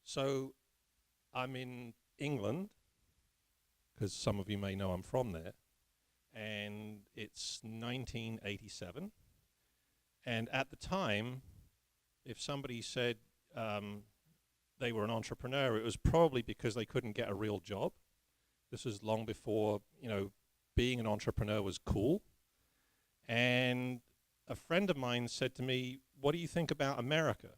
So I'm in England, because some of you may know I'm from there, and it's 1987. And at the time, if somebody said they were an entrepreneur, it was probably because they couldn't get a real job. This was long before, being an entrepreneur was cool. And a friend of mine said to me, "What do you think about America?"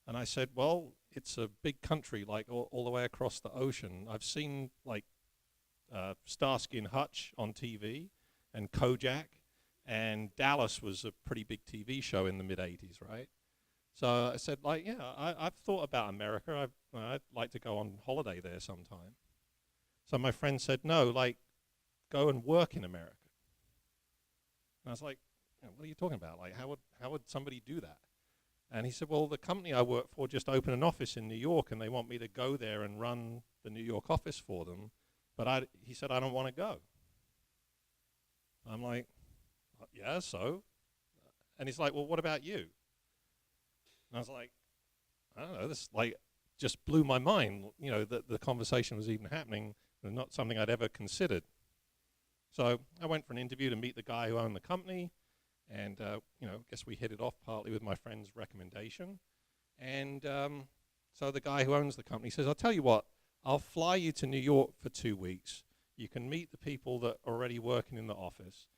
And I said, "Well, it's a big country, like all the way across the ocean. I've seen like Starsky and Hutch on TV and Kojak, and Dallas was a pretty big TV show in the mid-'80s, right?" So I said, I've thought about America. I'd like to go on holiday there sometime. So my friend said, "No, go and work in America." And I was like, "What are you talking about? Like, how would somebody do that?" And he said, "Well, the company I work for just opened an office in New York, and they want me to go there and run the New York office for them. But he said, I don't want to go." I'm like, "Yeah, so?" And he's like, "Well, what about you?" And I was like, "I don't know, this just blew my mind, that the conversation was even happening, and not something I'd ever considered." So I went for an interview to meet the guy who owned the company, and I guess we hit it off partly with my friend's recommendation. And so the guy who owns the company says, "I'll tell you what, I'll fly you to New York for 2 weeks. You can meet the people that are already working in the office."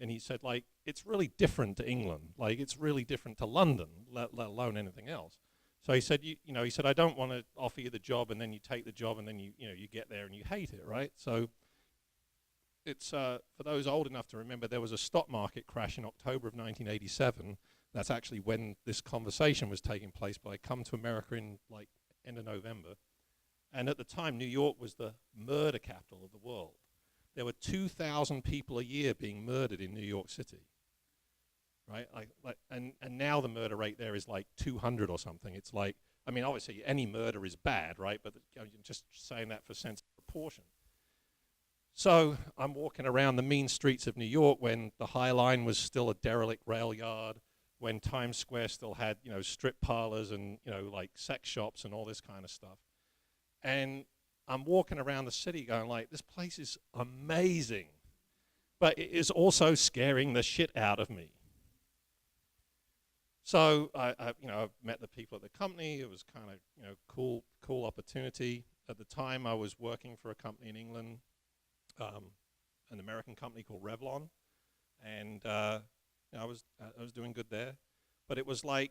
And he said, it's really different to England. It's really different to London, let alone anything else. So he said, he said, "I don't want to offer you the job and then you take the job and then you get there and you hate it, right?" So it's, for those old enough to remember, there was a stock market crash in October of 1987. That's actually when this conversation was taking place, but I come to America in end of November. And at the time, New York was the murder capital of the world. There were 2,000 people a year being murdered in New York City, right? And now the murder rate there is 200 or something. It's obviously any murder is bad, right? But just saying that for sense of proportion. So I'm walking around the mean streets of New York when the High Line was still a derelict rail yard, when Times Square still had, strip parlors and, sex shops and all this kind of stuff. And I'm walking around the city going this place is amazing, but it is also scaring the shit out of me. So I met the people at the company. It was kind of, cool opportunity. At the time, I was working for a company in England, an American company called Revlon, and I was doing good there. But it was I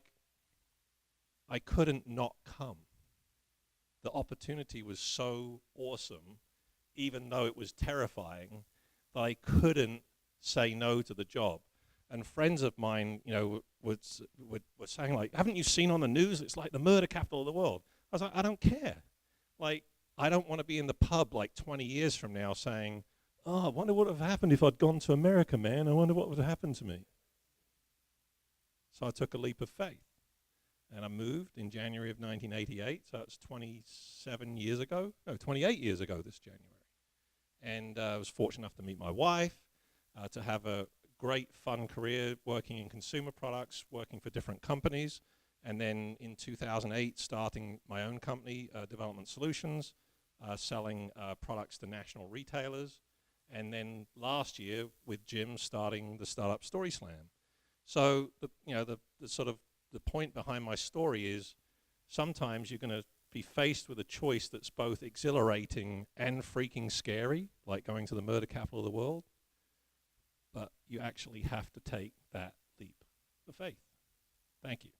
couldn't not come. The opportunity was so awesome, even though it was terrifying, that I couldn't say no to the job. And friends of mine, were saying "Haven't you seen on the news? It's like the murder capital of the world." I was like, "I don't care. I don't want to be in the pub 20 years from now saying, 'Oh, I wonder what would have happened if I'd gone to America, man. I wonder what would have happened to me.'" So I took a leap of faith. And I moved in January of 1988, so it's 28 years ago this January. And I was fortunate enough to meet my wife, to have a great, fun career working in consumer products, working for different companies. And then in 2008, starting my own company, Development Solutions, selling products to national retailers. And then last year with Jim starting the startup StorySlam. So the point behind my story is sometimes you're going to be faced with a choice that's both exhilarating and freaking scary, like going to the murder capital of the world, but you actually have to take that leap of faith. Thank you.